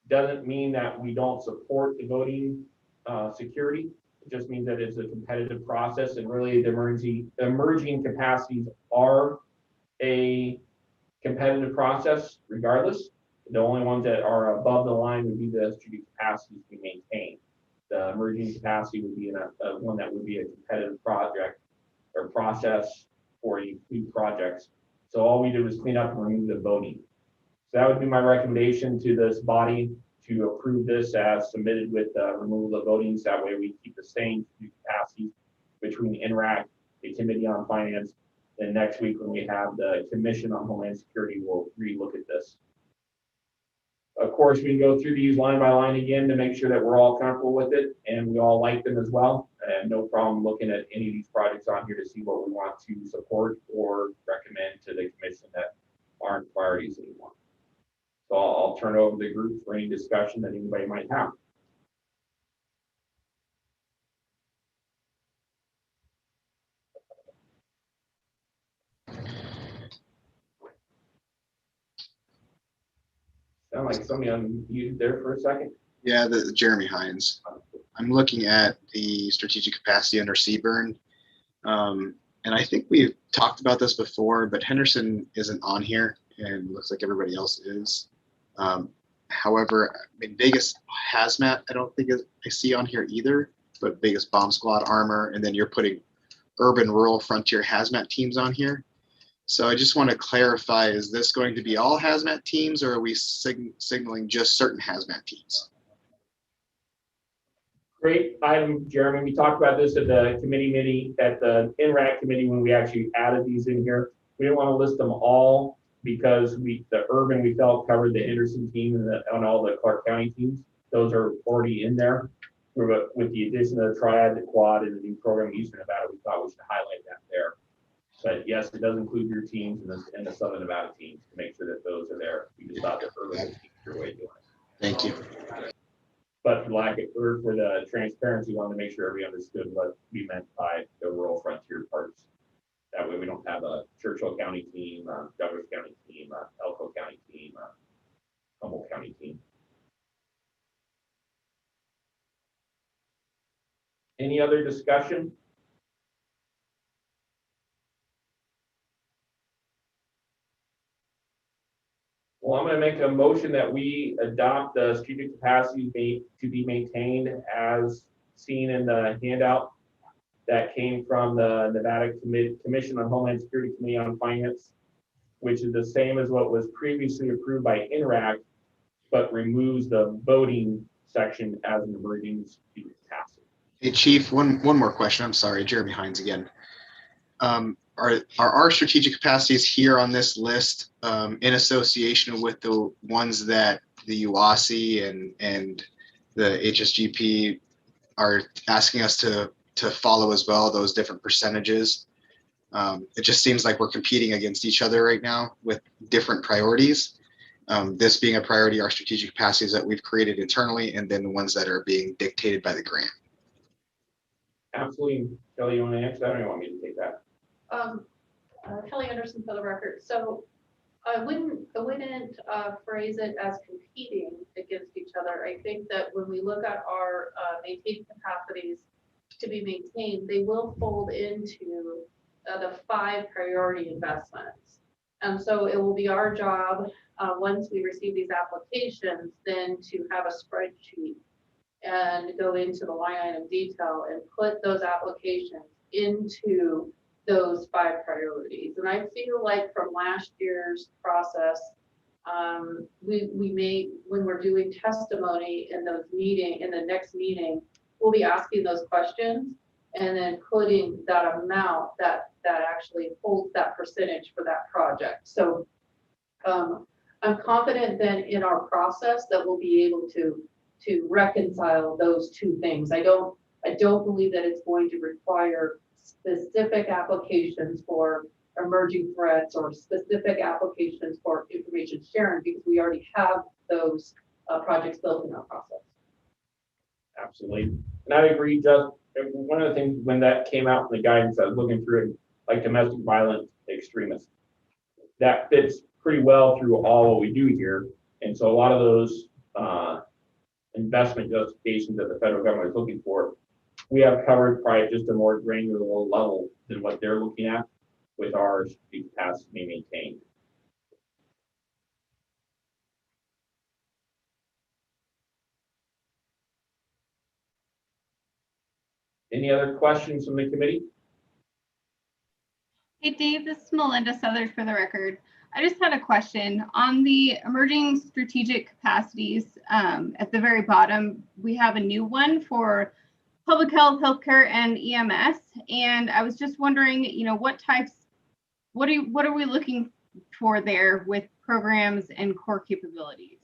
doesn't mean that we don't support the voting security. It just means that it's a competitive process, and really the emerging capacities are a competitive process regardless. The only ones that are above the line would be the strategic capacities we maintain. The emerging capacity would be one that would be a competitive project or process for new projects. So all we did was clean up and remove the voting. So that would be my recommendation to this body, to approve this as submitted with removal of voting. So that way we keep the same capacities between NRAC, the Committee on Finance. Then next week when we have the Commission on Homeland Security, we'll relook at this. Of course, we can go through these line by line again to make sure that we're all comfortable with it and we all like them as well. And no problem looking at any of these projects on here to see what we want to support or recommend to the commission that aren't priorities anymore. So I'll turn it over to the group for any discussion that anybody might have. Sound like somebody unmuted there for a second. Yeah, Jeremy Hines. I'm looking at the strategic capacity under Seaburn. And I think we've talked about this before, but Henderson isn't on here and looks like everybody else is. However, I mean, Vegas hazmat, I don't think I see on here either, but Vegas bomb squad armor, and then you're putting urban rural frontier hazmat teams on here. So I just want to clarify, is this going to be all hazmat teams, or are we signaling just certain hazmat teams? Great item, Jeremy. We talked about this at the committee meeting, at the NRAC committee, when we actually added these in here. We didn't want to list them all because the urban we felt covered the Henderson team and all the Clark County teams. Those are already in there. With the addition of the triad, the quad, and the new program in Eastern Nevada, we thought we should highlight that there. But yes, it does include your teams and the Southern Nevada teams to make sure that those are there. We just thought that urban was your way of doing it. Thank you. But for the transparency, we wanted to make sure everybody understood what we meant by the rural frontier parts. That way we don't have a Churchill County team, Douglas County team, Elko County team, Humboldt County team. Any other discussion? Well, I'm going to make a motion that we adopt the strategic capacity to be maintained as seen in the handout that came from the Nevada Commission on Homeland Security Committee on Finance, which is the same as what was previously approved by NRAC, but removes the voting section as an emerging strategic capacity. Hey, Chief, one more question. I'm sorry, Jeremy Hines again. Are are our strategic capacities here on this list in association with the ones that the UASI and the HSGP are asking us to follow as well, those different percentages? It just seems like we're competing against each other right now with different priorities. This being a priority, our strategic capacities that we've created internally, and then the ones that are being dictated by the grant. Absolutely. Kelly, you want to answer that, or you want me to take that? Kelly Anderson for the record. So I wouldn't phrase it as competing against each other. I think that when we look at our maintained capacities to be maintained, they will fold into the 5 priority investments. And so it will be our job, once we receive these applications, then to have a spreadsheet and go into the line item detail and put those applications into those 5 priorities. And I feel like from last year's process, we may, when we're doing testimony in the next meeting, we'll be asking those questions and then putting that amount that actually holds that percentage for that project. So I'm confident then in our process that we'll be able to reconcile those 2 things. I don't believe that it's going to require specific applications for emerging threats or specific applications for information sharing, because we already have those projects built in our process. Absolutely. And I agree, just one of the things when that came out in the guidance, I was looking through it, like domestic violence extremists, that fits pretty well through all what we do here. And so a lot of those investment justifications that the federal government is looking for, we have covered probably just a more granular level than what they're looking at with our capacity maintained. Any other questions from the committee? Hey Dave, this is Melinda Southard for the record. I just had a question on the emerging strategic capacities. At the very bottom, we have a new one for public health, healthcare, and EMS. And I was just wondering, what are we looking for there with programs and core capabilities?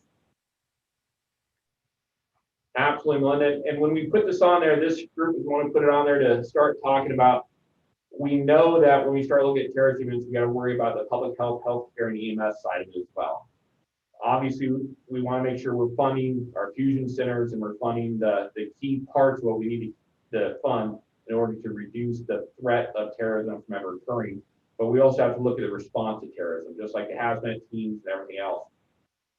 Absolutely, Melinda. And when we put this on there, this group is going to put it on there to start talking about. We know that when we start looking at terrorism events, we got to worry about the public health, healthcare, and EMS side of it as well. Obviously, we want to make sure we're funding our fusion centers and we're funding the key parts of what we need to fund in order to reduce the threat of terrorism from ever occurring. But we also have to look at the response to terrorism, just like the hazmat teams and everything else.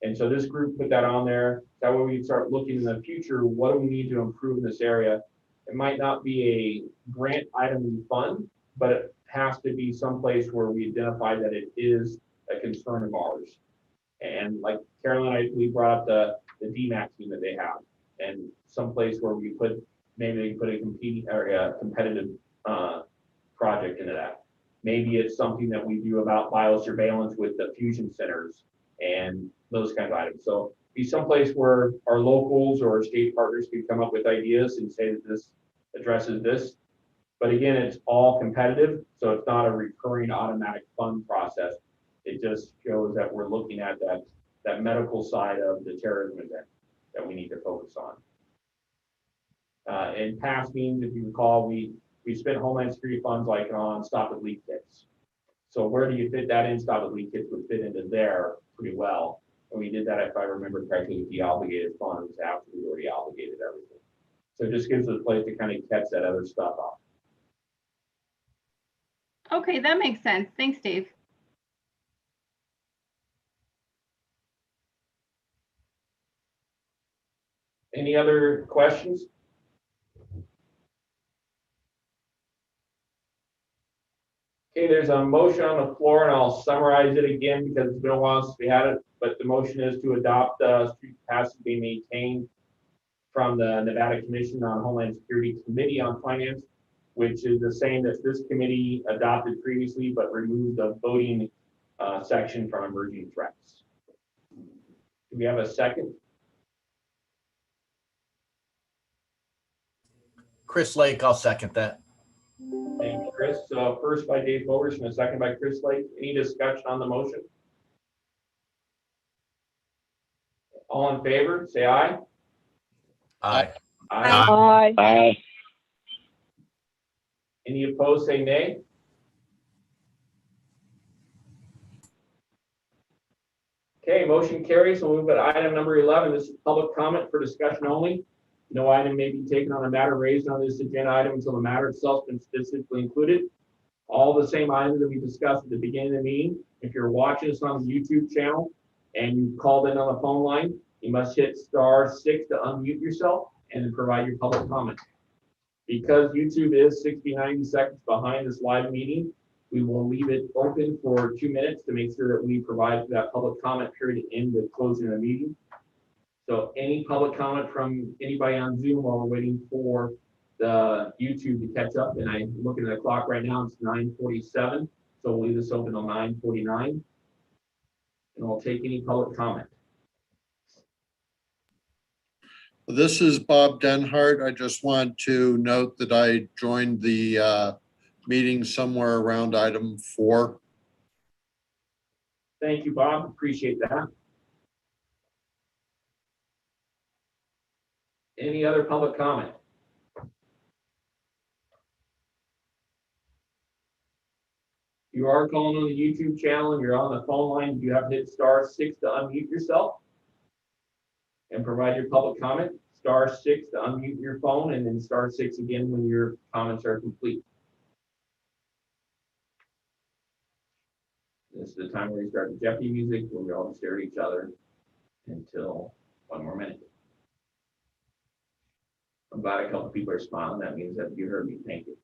And so this group put that on there. That way we can start looking in the future, what do we need to improve in this area? It might not be a grant item we fund, but it has to be someplace where we identify that it is a concern of ours. And like Carolyn, we brought up the DMAC team that they have, and someplace where we put, maybe they put a competing or a competitive project into that. Maybe it's something that we do about biosurveillance with the fusion centers and those kind of items. So be someplace where our locals or state partners can come up with ideas and say that this addresses this. But again, it's all competitive, so it's not a recurring automatic fund process. It just shows that we're looking at that medical side of the terrorism event that we need to focus on. In past meetings, if you recall, we spent Homeland Security funds like on stop and leak kits. So where do you fit that in? Stop and leak kits would fit into there pretty well. And we did that, if I remember correctly, with the obligated funds after we already obligated everything. So it just gives us a place to kind of catch that other stuff off. Okay, that makes sense. Thanks, Dave. Any other questions? Okay, there's a motion on the floor, and I'll summarize it again because it's been a while since we had it. But the motion is to adopt street capacity being maintained from the Nevada Commission on Homeland Security Committee on Finance, which is the same that this committee adopted previously, but removed the voting section from emerging threats. Do we have a second? Chris Lake, I'll second that. Thank you, Chris. So first by Dave Bogerson, and a second by Chris Lake. Any discussion on the motion? All in favor, say aye. Aye. Aye. Aye. Any opposed, say nay. Okay, motion carries. We'll move to item number 11. This is public comment for discussion only. No item may be taken on a matter raised on this agenda item until the matter itself has been specifically included. All the same items that we discussed at the beginning of the meeting. If you're watching us on the YouTube channel and you called in on the phone line, you must hit *6 to unmute yourself and then provide your public comment. Because YouTube is 60-90 seconds behind this live meeting, we will leave it open for 2 minutes to make sure that we provide that public comment period in the closing of the meeting. So any public comment from anybody on Zoom while we're waiting for the YouTube to catch up, and I'm looking at the clock right now, it's 9:47, so we'll leave this open till 9:49, and we'll take any public comment. This is Bob Denhart. I just want to note that I joined the meeting somewhere around item 4. Thank you, Bob. Appreciate that. Any other public comment? You are calling on the YouTube channel and you're on the phone line, you have to hit *6 to unmute yourself and provide your public comment. *6 to unmute your phone, and then *6 again when your comments are complete. This is the time where you start the Jeopardy music, where we all stare at each other until 1 more minute. I'm glad a couple people are smiling. That means that you heard me. Thank you.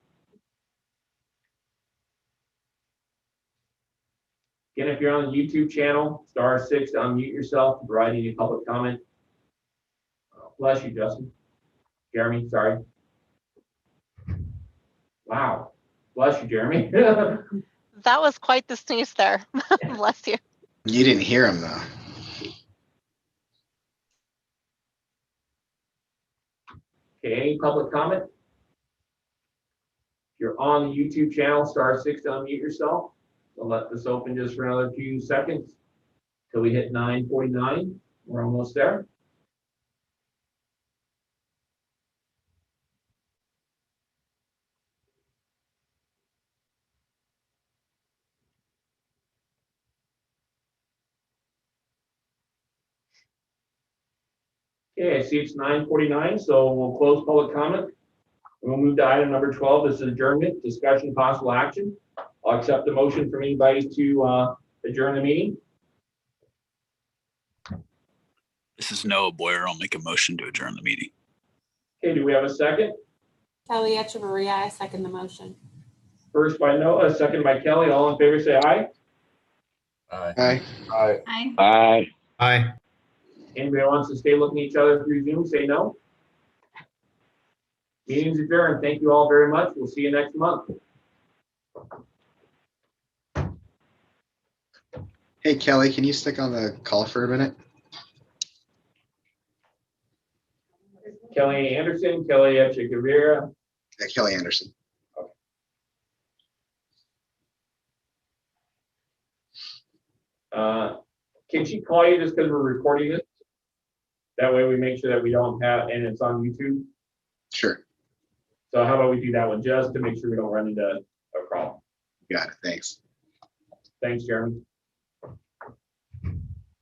Again, if you're on the YouTube channel, *6 to unmute yourself, provide any public comment. Bless you, Justin. Jeremy, sorry. Wow. Bless you, Jeremy. That was quite the sneeze there. Bless you. You didn't hear him though. Okay, any public comment? If you're on the YouTube channel, *6 to unmute yourself. We'll let this open just for another few seconds till we hit 9:49. We're almost there. Okay, I see it's 9:49, so we'll close public comment. We'll move to item number 12. This is adjournment, discussion, possible action. I'll accept the motion from anybody to adjourn the meeting. This is Noah Boyer. I'll make a motion to adjourn the meeting. Okay, do we have a second? Kelly Echeverria, I second the motion. First by Noah, second by Kelly. All in favor, say aye. Aye. Aye. Aye. Aye. Aye. Aye. Anybody wants to stay looking at each other through Zoom, say no. Meeting's adjourned. Thank you all very much. We'll see you next month. Hey, Kelly, can you stick on the call for a minute? Kelly Anderson, Kelly Echeverria. Yeah, Kelly Anderson. Can she call you just because we're recording this? That way we make sure that we don't have, and it's on YouTube. Sure. So how about we do that one just to make sure we don't run into a problem. Got it. Thanks. Thanks, Jeremy.